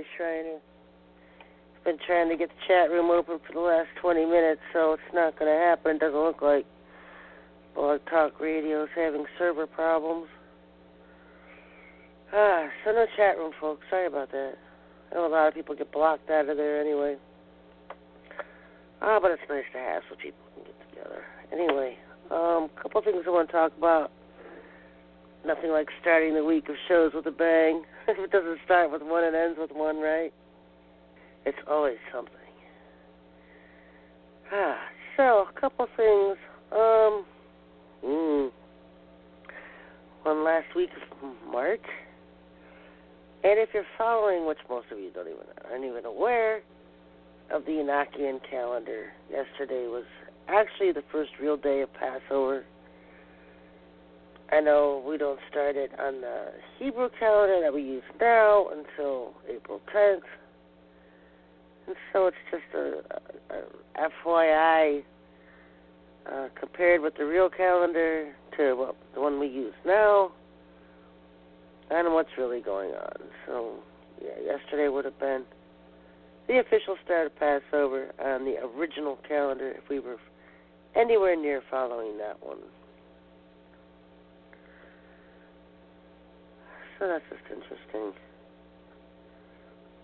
Anyway, Shriner. I've been trying to get the chat room open for the last 20 minutes, so it's not going to happen. It doesn't look like Blog Talk Radio is having server problems. So no chat room, folks. Sorry about that. I know a lot of people get blocked out of there anyway. But it's nice to have so people can get together. Anyway, a couple things I want to talk about. Nothing like starting the week of shows with a bang. If it doesn't start with one, it ends with one, right? It's always something. So, a couple things. One last week of March. And if you're following, which most of you aren't even aware of the Enochian calendar, yesterday was actually the first real day of Passover. I know we don't start it on the Hebrew calendar that we use now until April 10th. And so it's just a FYI compared with the real calendar to the one we use now and what's really going on. So, yeah, yesterday would have been the official start of Passover on the original calendar if we were anywhere near following that one. So that's just interesting.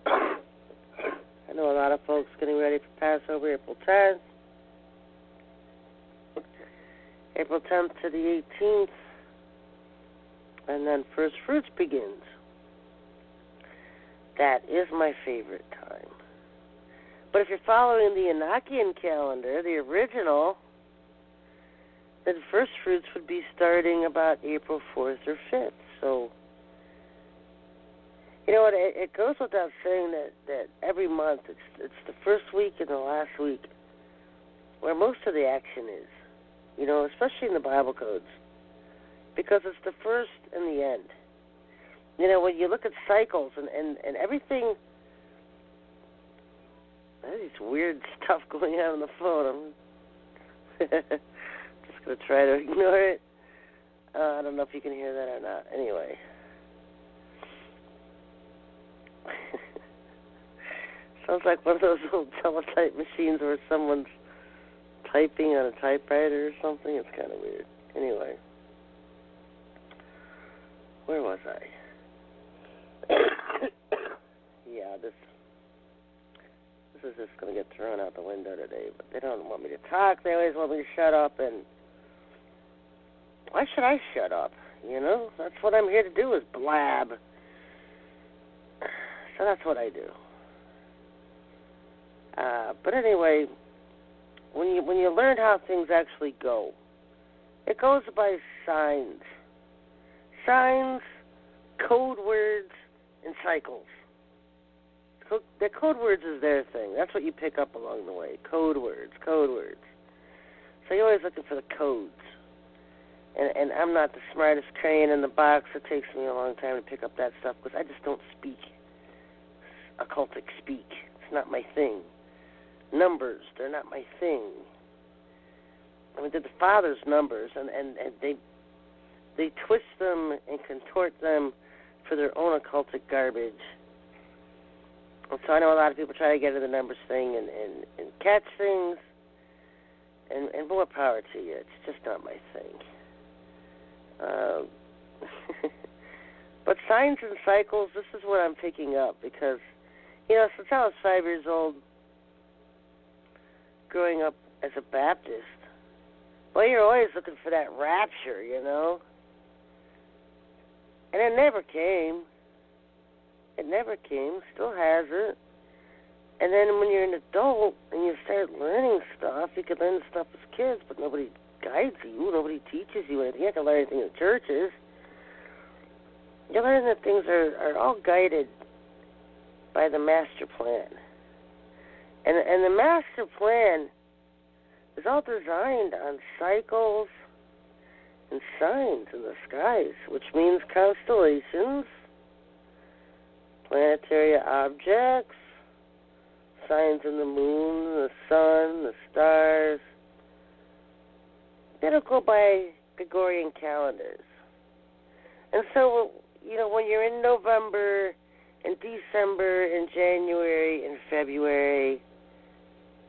I know a lot of folks getting ready for Passover April 10th. April 10th to the 18th. And then First Fruits begins. That is my favorite time. But if you're following the Enochian calendar, the original, then First Fruits would be starting about April 4th or 5th. So, you know what, it goes without saying that every month it's the first week and the last week where most of the action is, you know, especially in the Bible codes, because it's the first and the end. You know, when you look at cycles and everything, there's this weird stuff going on the phone. I'm just going to try to ignore it. I don't know if you can hear that or not. Anyway. Sounds like one of those old teletype machines where someone's typing on a typewriter or something. It's kind of weird. Anyway. Where was I? Yeah, this is just going to get thrown out the window today. But they don't want me to talk. They always want me to shut up. And why should I shut up? You know, that's what I'm here to do is blab. So that's what I do. But anyway, when you learn how things actually go, it goes by signs. Signs, code words, and cycles. The code words is their thing. That's what you pick up along the way. Code words. So you're always looking for the codes. And I'm not the smartest crane in the box. It takes me a long time to pick up that stuff because I just don't speak occultic speak. It's not my thing. Numbers, they're not my thing. I mean, they're the Father's numbers, and they twist them and contort them for their own occultic garbage. And so I know a lot of people try to get into the numbers thing and catch things, and more power to you. It's just not my thing. But signs and cycles, this is what I'm picking up because, you know, since I was 5 years old, growing up as a Baptist, well, you're always looking for that rapture, you know? And it never came. Still hasn't. And then when you're an adult and you start learning stuff, you can learn stuff as kids, but nobody guides you. Nobody teaches you anything. You can't learn anything in churches. You learn that things are all guided by the master plan. And the master plan is all designed on cycles and signs in the skies, which means constellations, planetary objects, signs in the moon, the sun, the stars. They don't go by Gregorian calendars. And so, you know, when you're in November in December, in January, in February,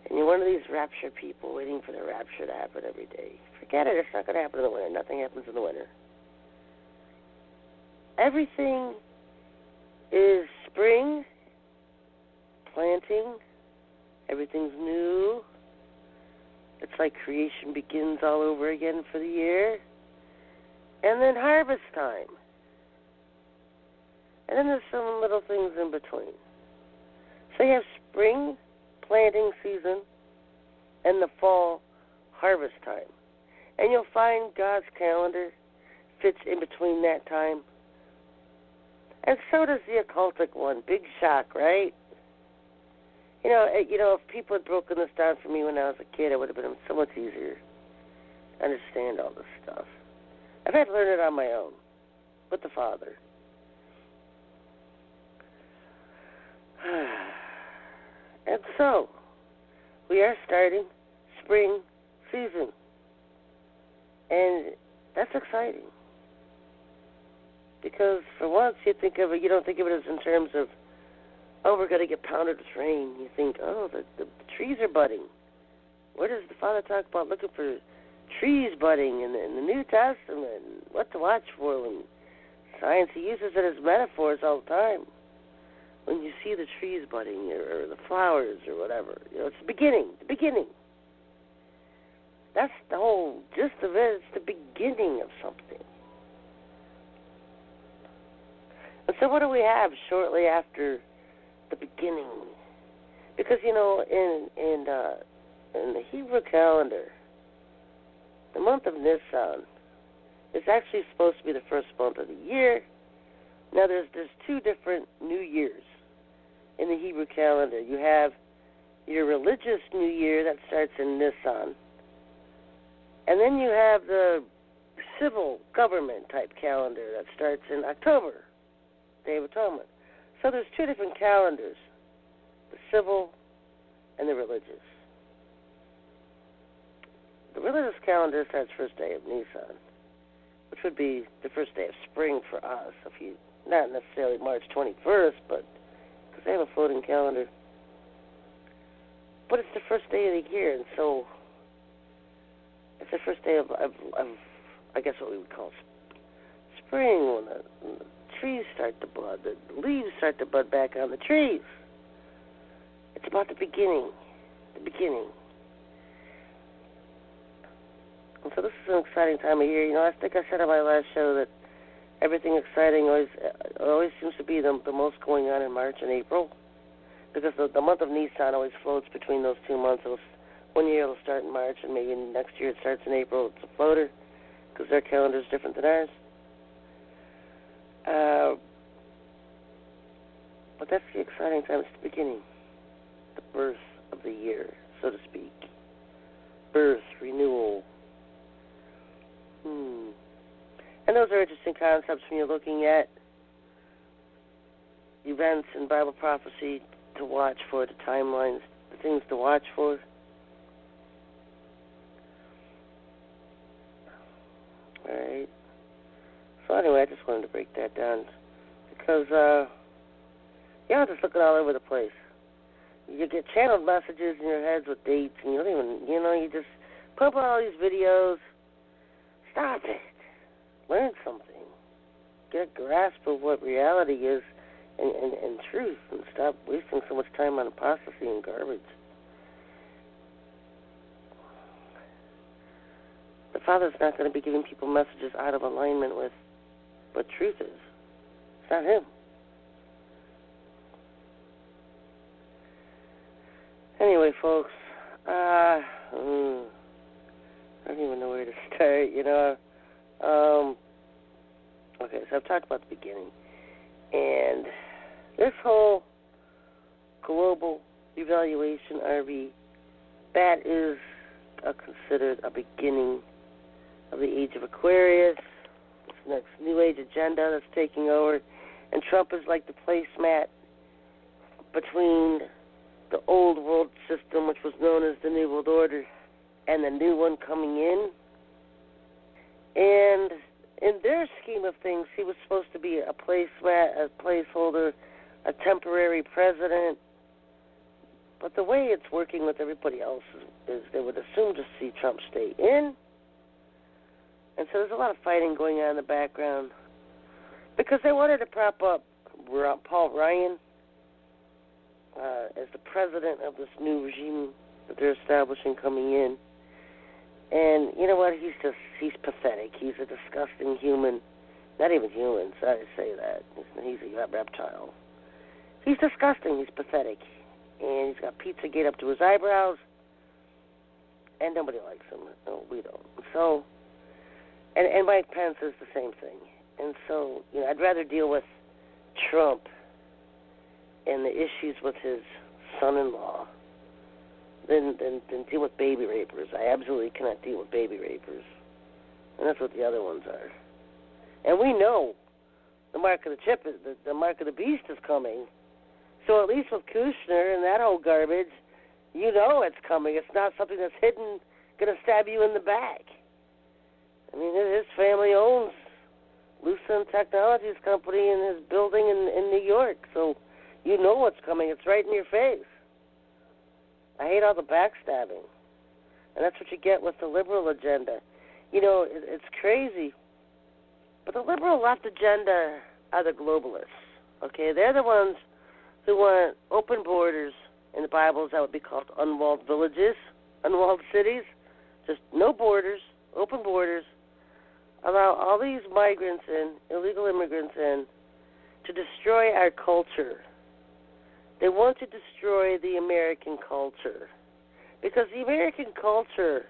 and you're one of these rapture people waiting for the rapture to happen every day. Forget it. It's not going to happen in the winter. Nothing happens in the winter. Everything is spring, planting. Everything's new. It's like creation begins all over again for the year. And then harvest time. And then there's some little things in between. So you have spring, planting season, and the fall, harvest time. And you'll find God's calendar fits in between that time. And so does the occultic one. Big shock, right? You know, if people had broken this down for me when I was a kid, it would have been so much easier to understand all this stuff. I've had to learn it on my own with the Father. And so, we are starting spring season. And that's exciting. Because for once you don't think of it as in terms of, oh, we're going to get pounded with rain. You think, oh, the trees are budding. Where does the Father talk about looking for trees budding in the New Testament? What to watch for when science, he uses it as metaphors all the time. When you see the trees budding or the flowers or whatever. It's the beginning. That's the whole gist of it. It's the beginning of something. And so what do we have shortly after the beginning? Because, in the Hebrew calendar, the month of Nisan is actually supposed to be the first month of the year. Now, there's two different New Years in the Hebrew calendar. You have your religious New Year that starts in Nisan, and then you have the civil government type calendar that starts in October, Day of Atonement. So there's two different calendars, the civil and the religious. The religious calendar starts first day of Nisan, which would be the first day of spring for us, not necessarily March 21st, but because they have a floating calendar. But it's the first day of the year, and so it's the first day of I guess what we would call spring, when the trees start to bud, the leaves start to bud back on the trees. It's about the beginning. And so this is an exciting time of year. I think I said on my last show that everything exciting always seems to be the most going on in March and April, because the month of Nisan always floats between those 2 months. One year it'll start in March, and maybe next year it starts in April. It's a floater, because their calendar is different than ours. But that's the exciting time. It's the beginning, the birth of the year, so to speak. Birth, renewal. And those are interesting concepts when you're looking at events in Bible prophecy to watch for, the timelines, the things to watch for. All right. So anyway, I just wanted to break that down because, y'all just looking all over the place. You get channeled messages in your heads with dates, and you don't even, you just pump out all these videos. Stop it. Learn something. Get a grasp of what reality is and truth, and stop wasting so much time on apostasy and garbage. The Father's not going to be giving people messages out of alignment with what truth is. It's not Him. Anyway, folks, I don't even know where to start, Okay, so I've talked about the beginning. And this whole global evaluation, RV, that is considered a beginning of the age of Aquarius, this next New Age agenda that's taking over. And Trump is like the placemat between the old world system, which was known as the New World Order, and the new one coming in. And in their scheme of things, he was supposed to be a placemat, a placeholder, a temporary president. But the way it's working with everybody else is they would assume to see Trump stay in. And so there's a lot of fighting going on in the background. Because they wanted to prop up Paul Ryan as the president of this new regime that they're establishing coming in. And you know what? He's pathetic. He's a disgusting human. Not even human, sorry to say that. He's a reptile. He's disgusting. He's pathetic. And he's got Pizzagate up to his eyebrows. And nobody likes him. No, we don't. So, and Mike Pence is the same thing. And so, I'd rather deal with Trump and the issues with his son-in-law than deal with baby rapers. I absolutely cannot deal with baby rapers. And that's what the other ones are. And we know the mark of the chip, the mark of the beast is coming. So at least with Kushner and that whole garbage, you know it's coming. It's not something that's hidden, going to stab you in the back. I mean, his family owns Lucent Technologies Company and his building in New York. So you know what's coming. It's right in your face. I hate all the backstabbing. And that's what you get with the liberal agenda. It's crazy. But the liberal left agenda are the globalists. Okay, they're the ones who want open borders. In the Bibles, that would be called unwalled villages, unwalled cities. Just no borders, open borders. Allow all these migrants in, illegal immigrants in, to destroy our culture. They want to destroy the American culture. Because the American culture,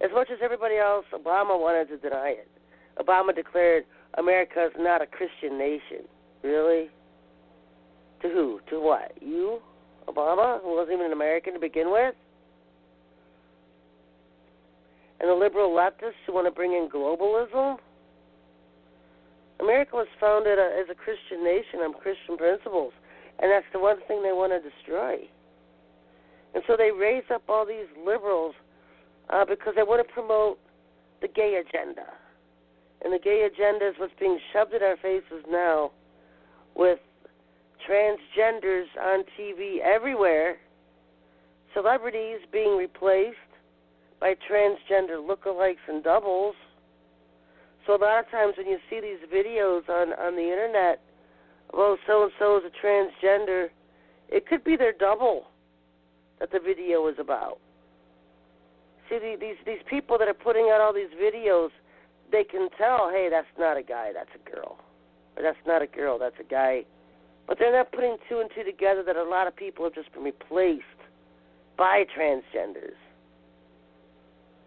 as much as everybody else, Obama wanted to deny it. Obama declared America is not a Christian nation. Really? To who? To what? You? Obama, who wasn't even an American to begin with? And the liberal leftists who want to bring in globalism? America was founded as a Christian nation on Christian principles, and that's the one thing they want to destroy. And so they raise up all these liberals because they want to promote the gay agenda. And the gay agenda is what's being shoved in our faces now with transgenders on TV everywhere, celebrities being replaced by transgender lookalikes and doubles. So a lot of times when you see these videos on the internet, oh, so-and-so is a transgender, it could be their double that the video is about. See, these people that are putting out all these videos, they can tell, hey, that's not a guy, that's a girl. Or that's not a girl, that's a guy. But they're not putting two and two together that a lot of people have just been replaced by transgenders.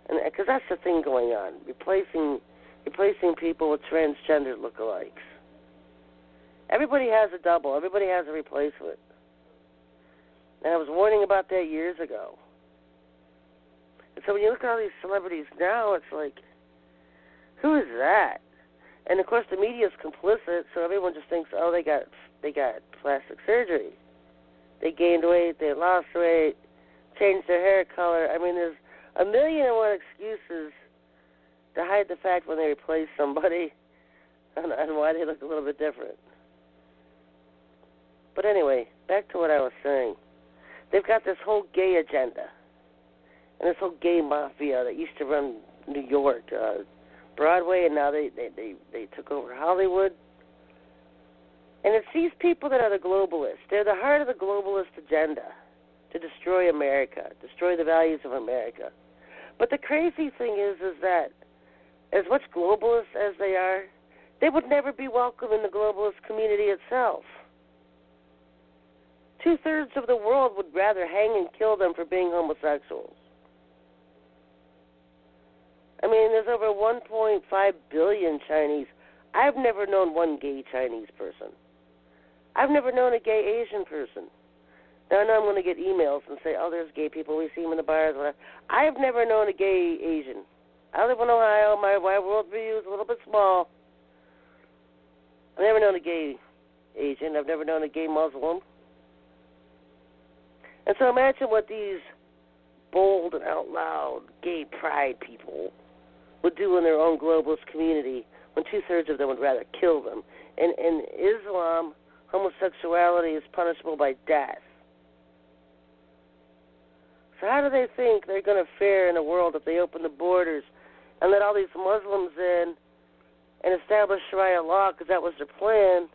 And because that's the thing going on, replacing people with transgender lookalikes. Everybody has a double. Everybody has a replacement. And I was warning about that years ago. And so when you look at all these celebrities now, it's like, who is that? And of course the media is complicit, so everyone just thinks, oh, they got plastic surgery. They gained weight, they lost weight, changed their hair color. I mean, there's a million and one excuses to hide the fact when they replace somebody and why they look a little bit different. But anyway, back to what I was saying. They've got this whole gay agenda and this whole gay mafia that used to run New York, Broadway, and now they took over Hollywood. And it's these people that are the globalists. They're the heart of the globalist agenda to destroy America, destroy the values of America. But the crazy thing is that as much globalists as they are, they would never be welcome in the globalist community itself. 2/3 of the world would rather hang and kill them for being homosexuals. I mean, there's over 1.5 billion Chinese. I've never known one gay Chinese person. I've never known a gay Asian person. Now I know I'm going to get emails and say, oh, there's gay people. We see them in the bars. I've never known a gay Asian. I live in Ohio. My worldview is a little bit small. I've never known a gay Asian. I've never known a gay Muslim. And so imagine what these bold and out loud gay pride people would do in their own globalist community when 2/3 of them would rather kill them. And Islam, homosexuality is punishable by death. So how do they think they're going to fare in a world if they open the borders and let all these Muslims in and establish Sharia law, because that was their plan,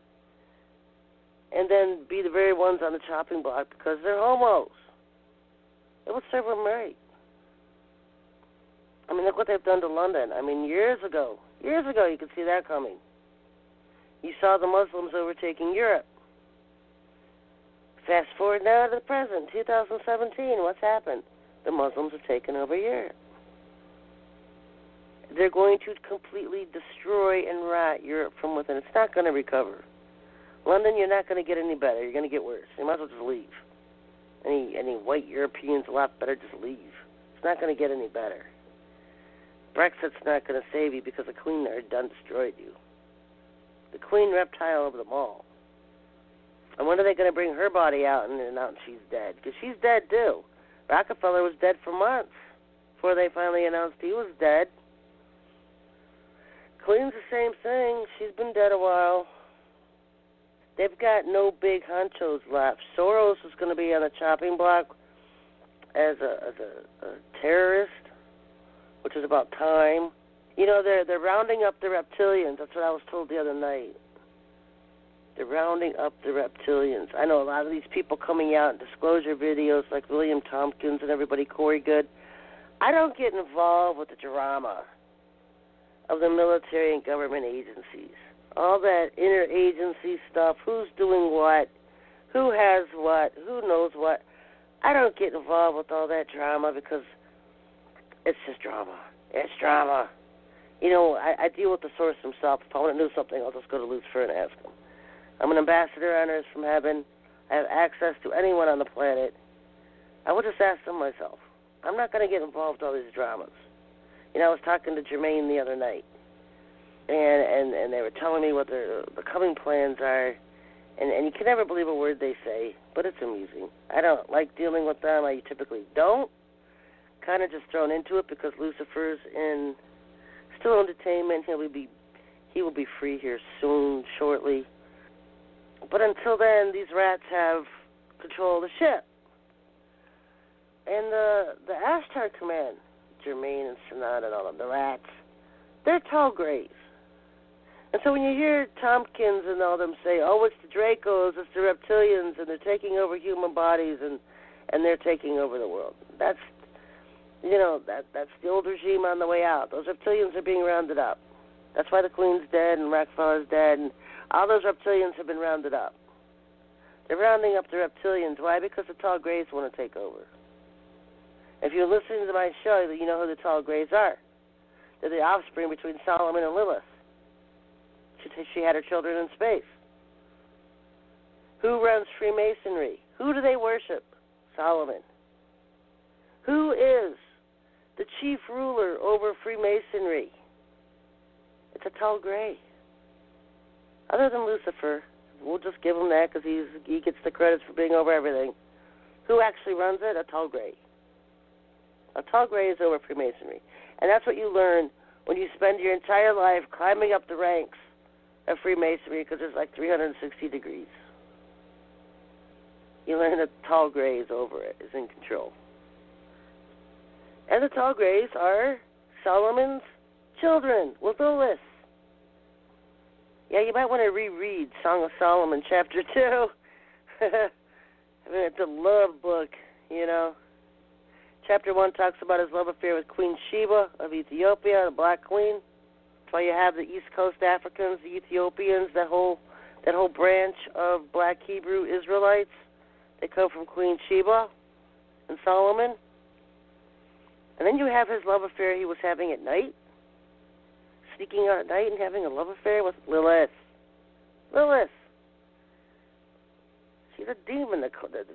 and then be the very ones on the chopping block because they're homos? It would serve them right. I mean, look what they've done to London. I mean, years ago, you could see that coming. You saw the Muslims overtaking Europe. Fast forward now to the present, 2017. What's happened? The Muslims have taken over Europe. They're going to completely destroy and rot Europe from within. It's not going to recover. London, you're not going to get any better. You're going to get worse. You might as well just leave. Any white Europeans, a lot better, just leave. It's not going to get any better. Brexit's not going to save you because the Queen there done destroyed you. The Queen reptile of them all. And when are they going to bring her body out and announce she's dead? Because she's dead too. Rockefeller was dead for months before they finally announced he was dead. Queen's the same thing. She's been dead a while. They've got no big honchos left. Soros is going to be on the chopping block as a terrorist, which is about time. You know, they're rounding up the reptilians. That's what I was told the other night. They're rounding up the reptilians. I know a lot of these people coming out in disclosure videos like William Tompkins and everybody, Corey Good. I don't get involved with the drama of the military and government agencies. All that interagency stuff, who's doing what, who has what, who knows what. I don't get involved with all that drama because it's just drama. It's drama. You know, I deal with the source himself. If I want to know something, I'll just go to Lucifer and ask him. I'm an ambassador on earth from heaven. I have access to anyone on the planet. I would just ask them myself. I'm not going to get involved in all these dramas. You know, I was talking to Jermaine the other night, and they were telling me what the coming plans are, and you can never believe a word they say, but it's amusing. I don't like dealing with them. I typically don't. Kind of just thrown into it because Lucifer's still in detainment. He will be free here soon, shortly. But until then, these rats have control of the ship. And the Ashtar Command, Jermaine and Sanat and all of them, the rats, they're tall grays. And so when you hear Tompkins and all them say, oh, it's the Dracos, it's the Reptilians, and they're taking over human bodies and they're taking over the world, that's the old regime on the way out. Those Reptilians are being rounded up. That's why the Queen's dead and Rockefeller's dead, and all those Reptilians have been rounded up. They're rounding up the Reptilians. Why? Because the tall grays want to take over. If you're listening to my show, you know who the tall grays are. They're the offspring between Solomon and Lilith. She had her children in space. Who runs Freemasonry? Who do they worship? Solomon. Who is the chief ruler over Freemasonry? It's a tall gray. Other than Lucifer, we'll just give him that because he gets the credits for being over everything. Who actually runs it? A tall gray. A tall gray is over Freemasonry. And that's what you learn when you spend your entire life climbing up the ranks of Freemasonry, because there's like 360 degrees. You learn that the tall gray is over it, is in control. And the tall grays are Solomon's children with Lilith. Yeah, you might want to reread Song of Solomon, Chapter 2. I mean, it's a love book, you know. Chapter 1 talks about his love affair with Queen Sheba of Ethiopia, the Black Queen. That's why you have the East Coast Africans, the Ethiopians, that whole branch of Black Hebrew Israelites. They come from Queen Sheba and Solomon. And then you have his love affair he was having at night. Sneaking out at night and having a love affair with Lilith. Lilith. She's a demon, the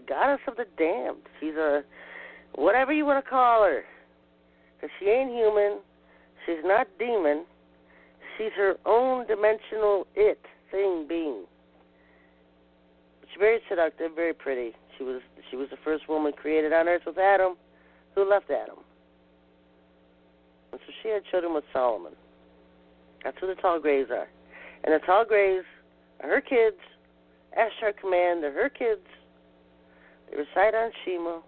goddess of the damned. She's a, whatever you want to call her. Because she ain't human. She's not demon. She's her own dimensional being. She's very seductive, very pretty. She was the first woman created on earth with Adam, who left Adam. And so she had children with Solomon. That's who the tall grays are. And the tall grays are her kids, Ashtar Command, they're her kids. They reside on Shema.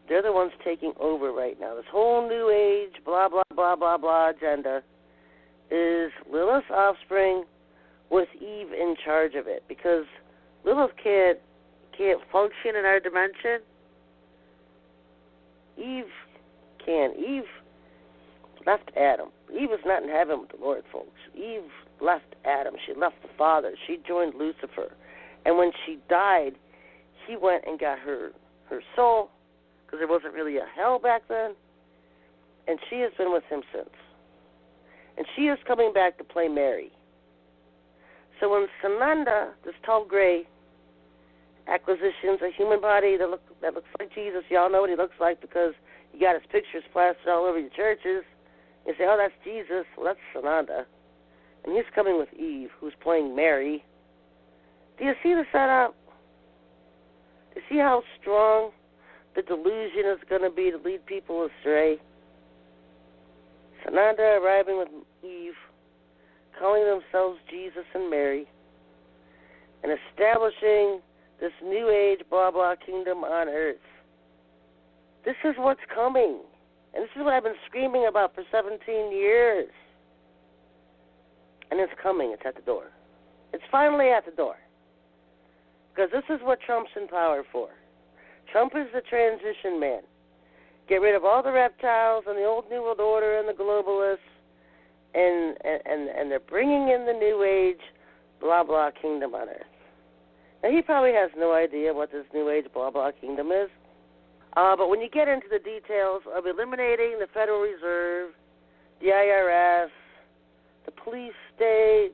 They're the ones taking over right now. This whole New Age, blah, blah, blah, blah, blah agenda is Lilith's offspring with Eve in charge of it, because Lilith can't function in our dimension. Eve can. Eve left Adam. Eve was not in heaven with the Lord, folks. Eve left Adam. She left the Father. She joined Lucifer. And when she died, he went and got her soul, because there wasn't really a hell back then, and she has been with him since. And she is coming back to play Mary. So when Sananda, this tall gray, acquisitions a human body that looks like Jesus, y'all know what he looks like because you got his pictures plastered all over your churches. You say, oh, that's Jesus. Well, that's Sananda. And he's coming with Eve, who's playing Mary. Do you see the setup? Do you see how strong the delusion is going to be to lead people astray? Sananda arriving with Eve, calling themselves Jesus and Mary, and establishing this New Age blah blah kingdom on earth. This is what's coming. And this is what I've been screaming about for 17 years. And it's coming. It's at the door. It's finally at the door. Because this is what Trump's in power for. Trump is the transition man. Get rid of all the reptiles and the old New World Order and the globalists, and they're bringing in the New Age blah blah kingdom on earth. Now, he probably has no idea what this New Age blah blah kingdom is. But when you get into the details of eliminating the Federal Reserve, the IRS, the police state,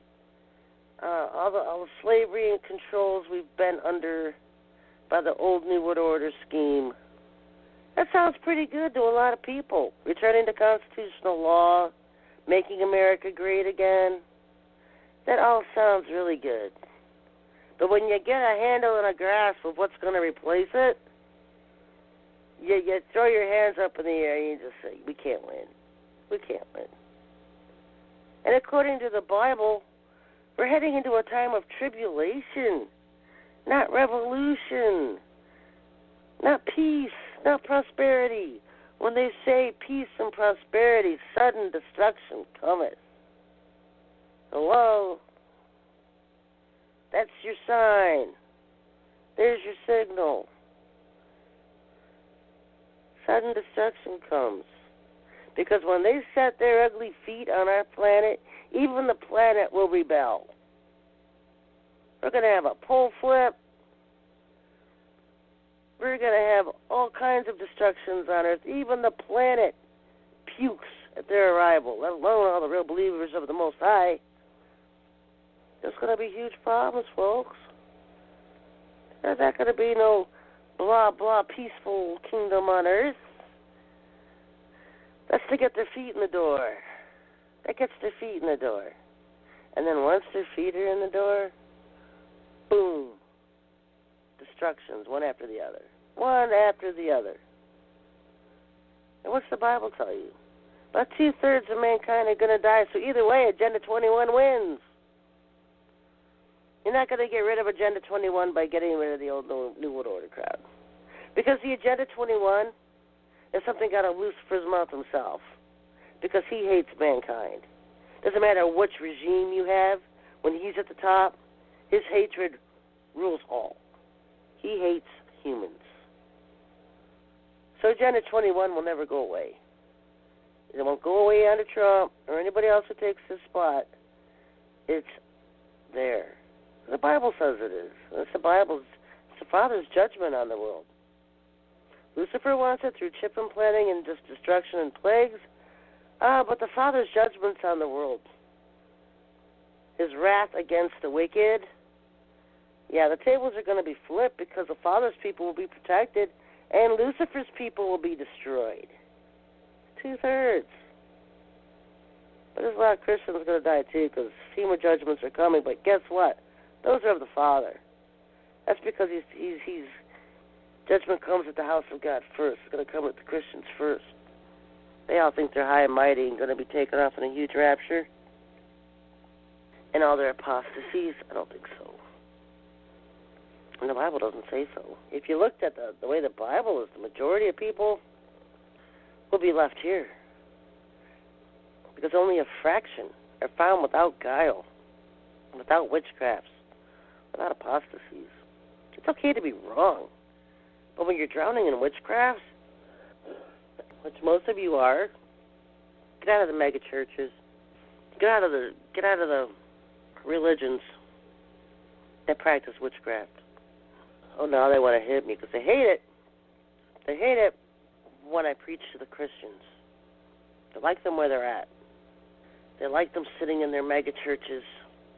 all the slavery and controls we've been under by the old New World Order scheme, that sounds pretty good to a lot of people. Returning to constitutional law, making America great again, that all sounds really good. But when you get a handle and a grasp of what's going to replace it, you throw your hands up in the air and you just say, we can't win. We can't win. And according to the Bible, we're heading into a time of tribulation, not revolution, not peace, not prosperity. When they say peace and prosperity, sudden destruction cometh. Hello? That's your sign. There's your signal. Sudden destruction comes. Because when they set their ugly feet on our planet, even the planet will rebel. We're going to have a pole flip. We're going to have all kinds of destructions on Earth. Even the planet pukes at their arrival, let alone all the real believers of the Most High. There's going to be huge problems, folks. There's not going to be no blah, blah, peaceful kingdom on Earth. That's to get their feet in the door. That gets their feet in the door. And then once their feet are in the door, boom, destructions, one after the other. One after the other. And what's the Bible tell you? About 2/3 of mankind are going to die, so either way, Agenda 21 wins. You're not going to get rid of Agenda 21 by getting rid of the old New World Order crowd. Because the Agenda 21 is something out of Lucifer's mouth himself. Because he hates mankind. Doesn't matter which regime you have, when he's at the top, his hatred rules all. He hates humans. So Agenda 21 will never go away. It won't go away under Trump or anybody else who takes his spot. It's there. The Bible says it is. It's the Bible's, it's the Father's judgment on the world. Lucifer wants it through chip implanting and just destruction and plagues, but the Father's judgment's on the world. His wrath against the wicked, yeah, the tables are going to be flipped because the Father's people will be protected and Lucifer's people will be destroyed. 2/3. But there's a lot of Christians going to die too because FEMA judgments are coming, but guess what? Those are of the Father. That's because he's judgment comes at the house of God first. It's going to come at the Christians first. They all think they're high and mighty and going to be taken off in a huge rapture. And all their apostasies, I don't think so. And the Bible doesn't say so. If you looked at the way the Bible is, the majority of people will be left here. Because only a fraction are found without guile, without witchcrafts, without apostasies. It's okay to be wrong. But when you're drowning in witchcrafts, which most of you are, get out of the mega churches. Get out of the religions that practice witchcraft. Oh, now they want to hit me because they hate it. They hate it when I preach to the Christians. They like them where they're at. They like them sitting in their mega churches,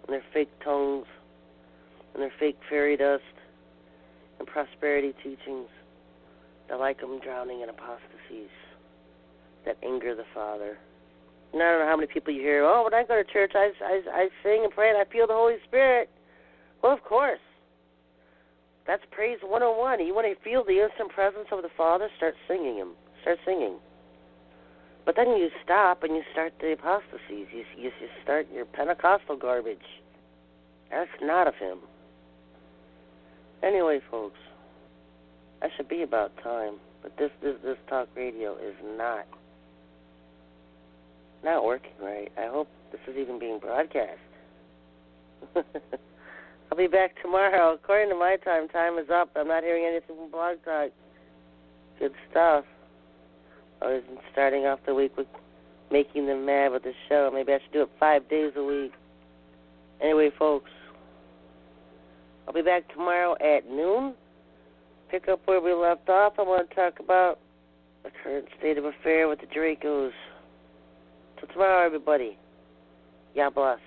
in their fake tongues, and their fake fairy dust, and prosperity teachings. They like them drowning in apostasies that anger the Father. And I don't know how many people you hear, oh, when I go to church, I sing and pray and I feel the Holy Spirit. Well, of course. That's praise 101. You want to feel the instant presence of the Father? Start singing Him. Start singing. But then you stop and you start the apostasies. You start your Pentecostal garbage. That's not of Him. Anyway, folks, I should be about time. But this talk radio is not working right. I hope this is even being broadcast. I'll be back tomorrow. According to my time is up. I'm not hearing anything from Blog Talk. Good stuff. I was starting off the week with making them mad with the show. Maybe I should do it 5 days a week. Anyway, folks, I'll be back tomorrow at noon. Pick up where we left off. I want to talk about the current state of affair with the Dracos. Till tomorrow, everybody. God bless.